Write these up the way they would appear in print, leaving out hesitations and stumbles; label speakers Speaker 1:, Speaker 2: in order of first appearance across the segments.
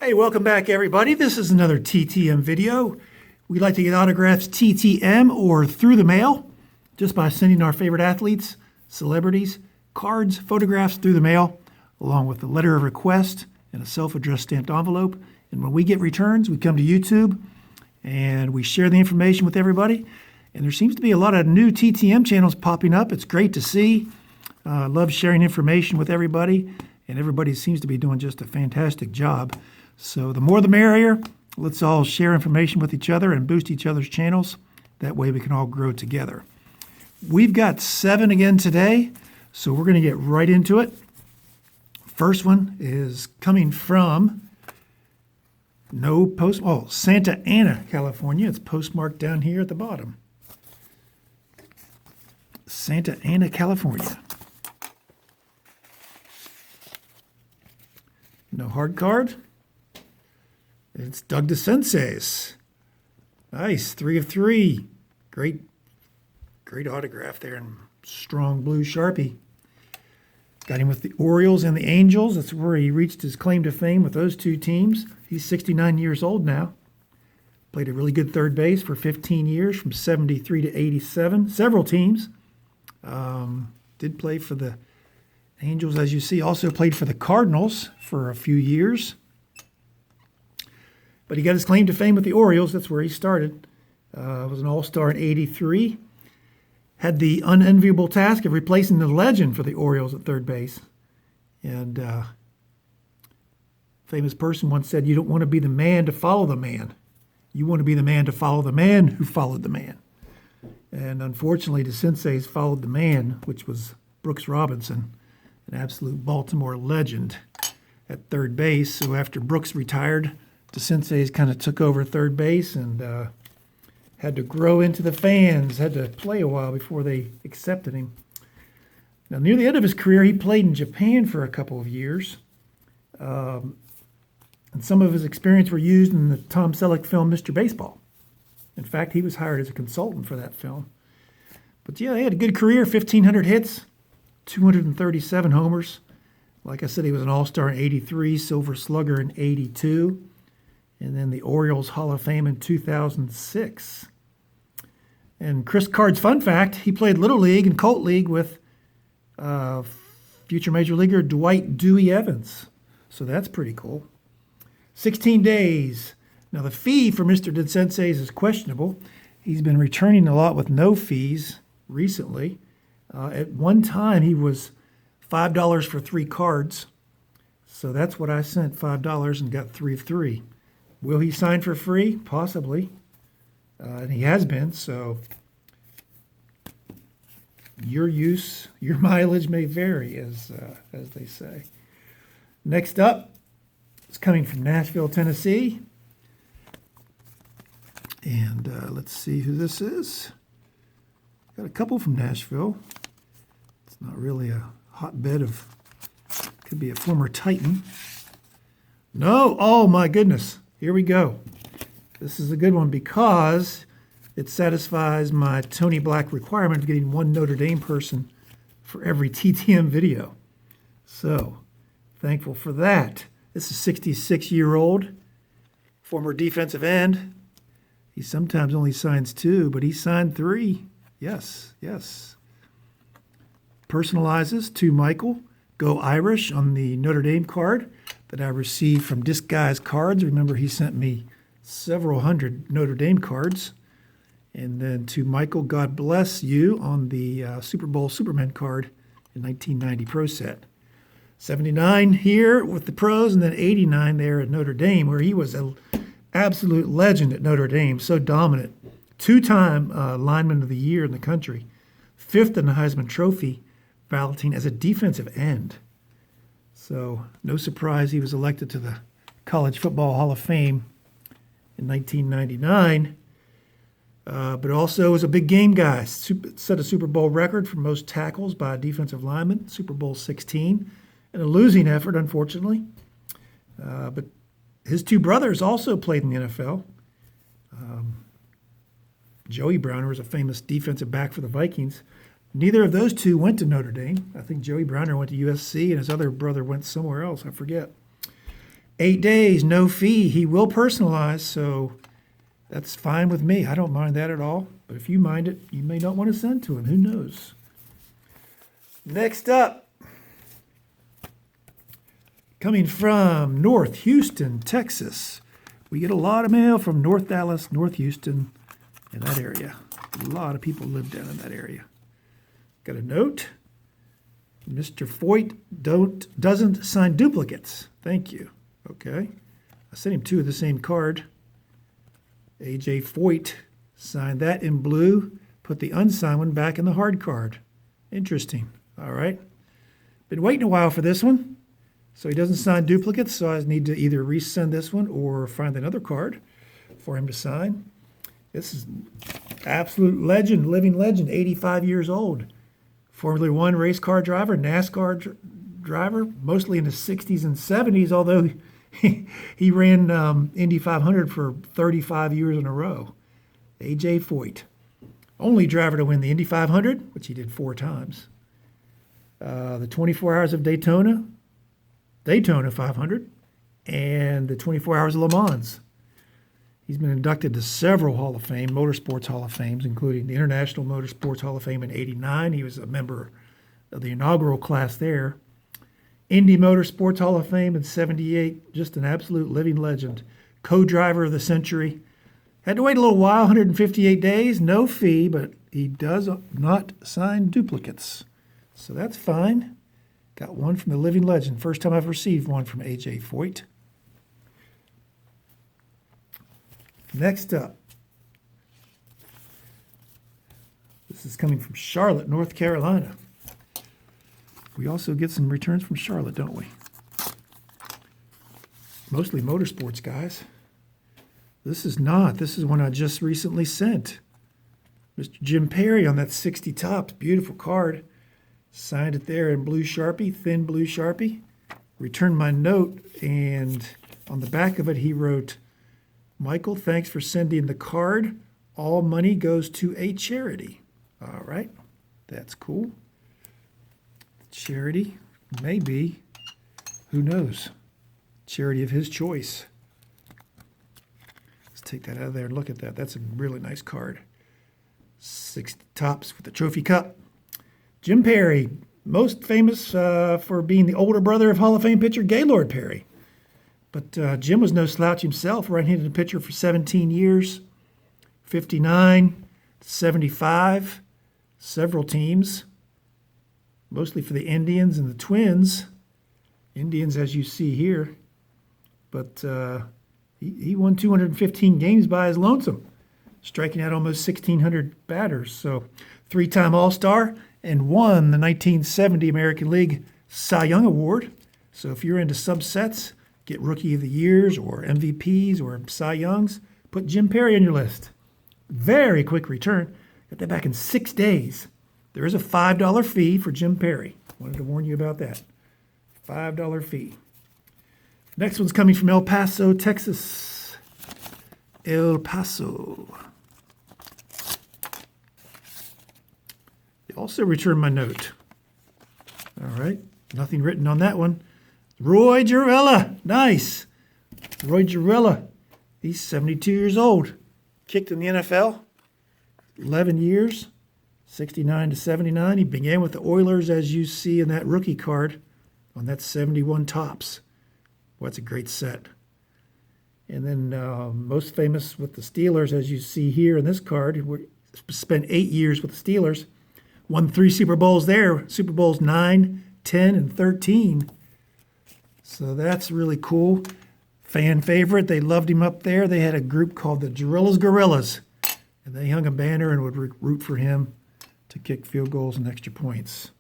Speaker 1: Hey, welcome back, everybody. This is another TTM video. We'd like to get autographs TTM or through the mail just by sending our favorite athletes, celebrities, cards, photographs through the mail, along with a letter of request and a self-addressed stamped envelope. And when we get returns, we come to YouTube and we share the information with everybody. And there seems to be a lot of new TTM channels popping up. It's great to see. I love sharing information with everybody, and everybody seems to be doing just a fantastic job. So the more the merrier. Let's all share information with each other and boost each other's channels. That way we can all grow together. We've got 7 again today, so we're going to get right into it. First one is coming from Santa Ana, California. It's postmarked down here at the bottom. Santa Ana, California. No hard card. It's Doug DeCinces. Nice, 3 of 3. Great autograph there in strong blue Sharpie. Got him with the Orioles and the Angels. That's where he reached his claim to fame with those two teams. He's 69 years old now. Played a really good third base for 15 years, from 73 to 87. Several teams. Did play for the Angels, as you see. Also played for the Cardinals for a few years. But he got his claim to fame with the Orioles. That's where he started. Was an all-star in 83. Had the unenviable task of replacing the legend for the Orioles at third base. And famous person once said, you don't want to be the man to follow the man. You want to be the man to follow the man who followed the man. And unfortunately, DeCinces followed the man, which was Brooks Robinson, an absolute Baltimore legend at third base. So after Brooks retired, DeCinces kind of took over third base and had to grow into the fans, had to play a while before they accepted him. Now, near the end of his career, he played in Japan for a couple of years. And some of his experience were used in the Tom Selleck film, Mr. Baseball. In fact, he was hired as a consultant for that film. But yeah, he had a good career, 1,500 hits, 237 homers. Like I said, he was an all-star in 83, Silver Slugger in 82. And then the Orioles Hall of Fame in 2006. And Chris Card's fun fact, he played Little League and Colt League with future Major Leaguer Dwight Dewey Evans. So that's pretty cool. 16 days. Now the fee for Mr. DeCinces is questionable. He's been returning a lot with no fees recently. At one time, he was $5 for 3 cards. So that's what I sent, $5, and got 3 of 3. Will he sign for free? Possibly. And he has been, so your mileage may vary, as they say. Next up, it's coming from Nashville, Tennessee. And let's see who this is. Got a couple from Nashville. It's not really a hotbed of, could be a former Titan. No, oh my goodness. Here we go. This is a good one because it satisfies my Tony Black requirement of getting one Notre Dame person for every TTM video. So, thankful for that. This is a 66-year-old former defensive end. He sometimes only signs 2, but he signed 3. Yes. Personalizes to Michael. Go Irish on the Notre Dame card that I received from Disguise Cards. Remember, he sent me several hundred Notre Dame cards. And then to Michael, God bless you, on the Super Bowl Superman card in 1990 Pro Set. 79 here with the pros, and then 89 there at Notre Dame, where he was an absolute legend at Notre Dame, so dominant. 2-time lineman of the year in the country. 5th in the Heisman Trophy balloting as a defensive end. So no surprise he was elected to the College Football Hall of Fame in 1999. But also was a big game guy. Set a Super Bowl record for most tackles by a defensive lineman, Super Bowl 16, and a losing effort, unfortunately. But his 2 brothers also played in the NFL. Joey Browner was a famous defensive back for the Vikings. Neither of those 2 went to Notre Dame. I think Joey Browner went to USC, and his other brother went somewhere else. I forget. 8 days, no fee. He will personalize, so that's fine with me. I don't mind that at all. But if you mind it, you may not want to send to him. Who knows? Next up, coming from North Houston, Texas. We get a lot of mail from North Dallas, North Houston, in that area. A lot of people live down in that area. Got a note. Mr. Foyt doesn't sign duplicates. Thank you. Okay. I sent him 2 of the same card. A.J. Foyt signed that in blue, put the unsigned one back in the hard card. Interesting. All right. Been waiting a while for this one. So he doesn't sign duplicates, so I need to either resend this one or find another card for him to sign. This is absolute legend, living legend, 85 years old. Formula One race car driver, NASCAR driver, mostly in the 60s and 70s, although he ran Indy 500 for 35 years in a row. A.J. Foyt. Only driver to win the Indy 500, which he did 4 times. The 24 Hours of Daytona 500, and the 24 Hours of Le Mans. He's been inducted to several Hall of Fame, Motorsports Hall of Fames, including the International Motorsports Hall of Fame in '89. He was a member of the inaugural class there. Indy Motorsports Hall of Fame in '78, just an absolute living legend. Co-driver of the century. Had to wait a little while, 158 days, no fee, but he does not sign duplicates. So that's fine. Got one from the living legend. First time I've received one from A.J. Foyt. Next up. This is coming from Charlotte, North Carolina. We also get some returns from Charlotte, don't we? Mostly Motorsports guys. This is not. This is one I just recently sent. Mr. Jim Perry on that 60 Topps. Beautiful card. Signed it there in blue Sharpie, thin blue Sharpie. Returned my note, and on the back of it he wrote, "Michael, thanks for sending the card. All money goes to a charity." All right, that's cool. Charity, maybe, who knows? Charity of his choice. Let's take that out of there and look at that. That's a really nice card. 60 Topps with the trophy cup. Jim Perry, most famous for being the older brother of Hall of Fame pitcher Gaylord Perry. But Jim was no slouch himself, right-handed pitcher for 17 years, 59, 75, several teams, mostly for the Indians and the Twins. Indians, as you see here. But he won 215 games by his lonesome, striking out almost 1,600 batters. So 3-time All-Star, and won the 1970 American League Cy Young Award. So if you're into subsets, get Rookie of the Years or MVPs or Cy Youngs, put Jim Perry on your list. Very quick return. Got that back in 6 days. There is a $5 fee for Jim Perry. Wanted to warn you about that. $5 fee. Next one's coming from El Paso, Texas. El Paso. Also returned my note. All right, nothing written on that one. Roy Gerela, nice. Roy Gerela, he's 72 years old. Kicked in the NFL, 11 years, 69 to 79. He began with the Oilers, as you see in that rookie card on that 71 Topps. Well, that's a great set. And then most famous with the Steelers, as you see here in this card. Spent 8 years with the Steelers. Won 3 Super Bowls there, Super Bowls 9, 10, and 13. So that's really cool. Fan favorite. They loved him up there. They had a group called the Gerella's Gorillas, and they hung a banner and would root for him to kick field goals and extra points.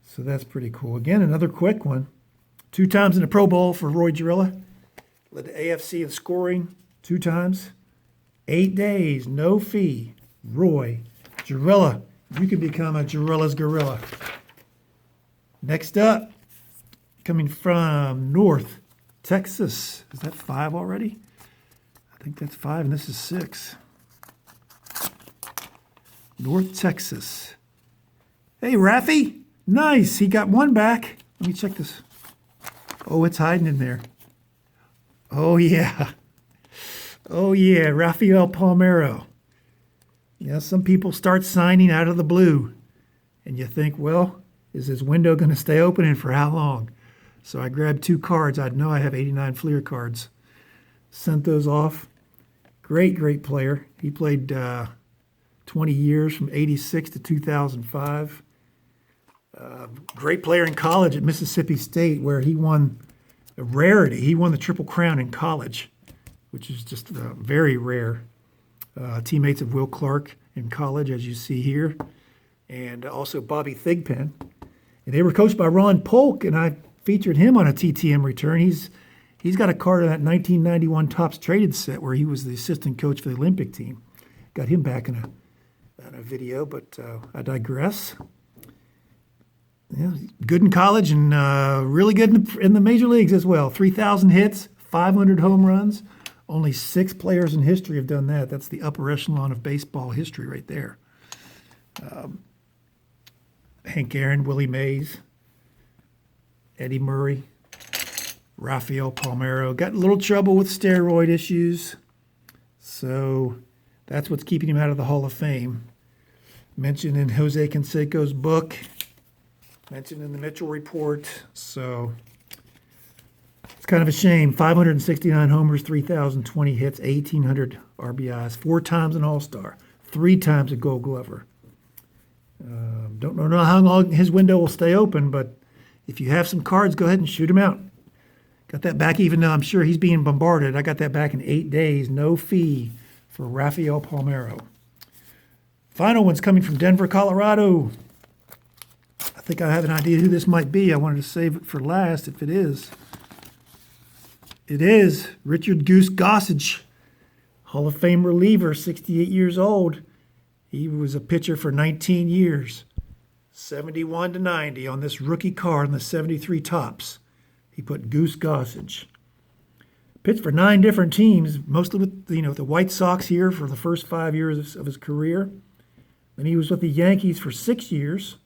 Speaker 1: So that's pretty cool. Again, another quick one. 2 times in the Pro Bowl for Roy Gerela. Led the AFC in scoring 2 times. 8 days, no fee. Roy Gerela. You can become a Gerela's Gorilla. Next up, coming from North Texas. Is that 5 already? I think that's 5, and this is 6. North Texas. Hey, Rafi. Nice. He got one back. Let me check this. Oh, it's hiding in there. Oh, yeah. Oh, yeah, Rafael Palmeiro. Yeah, some people start signing out of the blue, and you think, well, is this window going to stay open and for how long? So I grabbed 2 cards. I know I have 89 Fleer cards. Sent those off. Great, great player. He played 20 years from 86 to 2005. Great player in college at Mississippi State, where he won a rarity. He won the Triple Crown in college, which is just very rare. Teammates of Will Clark in college, as you see here, and also Bobby Thigpen. And they were coached by Ron Polk, and I featured him on a TTM return. He's got a card of that 1991 Topps Traded set where he was the assistant coach for the Olympic team. Got him back in a video, but I digress. Yeah, good in college and really good in the major leagues as well. 3,000 hits, 500 home runs. Only 6 players in history have done that. That's the upper echelon of baseball history right there. Hank Aaron, Willie Mays, Eddie Murray, Rafael Palmeiro. Got a little trouble with steroid issues, so that's what's keeping him out of the Hall of Fame. Mentioned in Jose Canseco's book, mentioned in the Mitchell Report, so it's kind of a shame. 569 homers, 3,020 hits, 1,800 RBIs, 4 times an All-Star, 3 times a Gold Glover. Don't know how long his window will stay open, but if you have some cards, go ahead and shoot him out. Got that back, even though I'm sure he's being bombarded. I got that back in 8 days, no fee for Rafael Palmeiro. Final one's coming from Denver, Colorado. I think I have an idea who this might be. I wanted to save it for last if it is. It is Richard Goose Gossage, Hall of Fame reliever, 68 years old. He was a pitcher for 19 years, 71 to 90 on this rookie card in the 73 Topps. He put Goose Gossage. Pitched for 9 different teams, mostly with the White Sox here for the first 5 years of his career. Then he was with the Yankees for 6 years,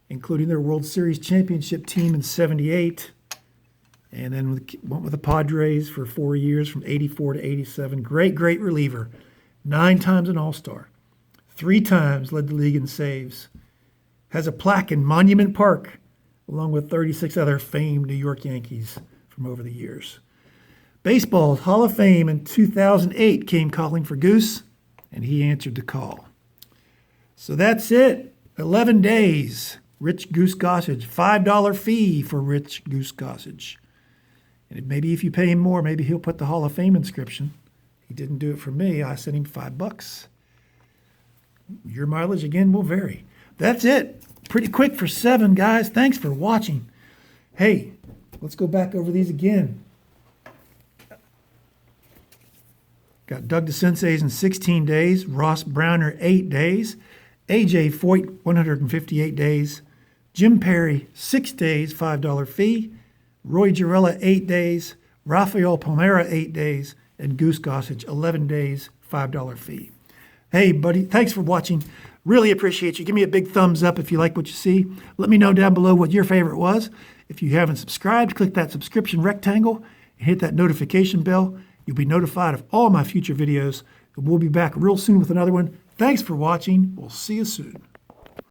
Speaker 1: including their World Series championship team in 78. And then went with the Padres for 4 years from 84 to 87. Great, great reliever. 9 times an All-Star. 3 times led the league in saves. Has a plaque in Monument Park, along with 36 other famed New York Yankees from over the years. Baseball's Hall of Fame in 2008 came calling for Goose, and he answered the call. So that's it. 11 days. Rich Goose Gossage. $5 fee for Rich Goose Gossage. And maybe if you pay him more, maybe he'll put the Hall of Fame inscription. He didn't do it for me. I sent him $5. Your mileage, again, will vary. That's it. Pretty quick for 7, guys. Thanks for watching. Hey, let's go back over these again. Got Doug DeCinces in 16 days. Ross Browner, 8 days. AJ Foyt, 158 days. Jim Perry, 6 days, $5 fee. Roy Gerela, 8 days. Rafael Palmeiro, 8 days. And Goose Gossage, 11 days, $5 fee. Hey, buddy, thanks for watching. Really appreciate you. Give me a big thumbs up if you like what you see. Let me know down below what your favorite was. If you haven't subscribed, click that subscription rectangle and hit that notification bell. You'll be notified of all my future videos. And we'll be back real soon with another one. Thanks for watching. We'll see you soon.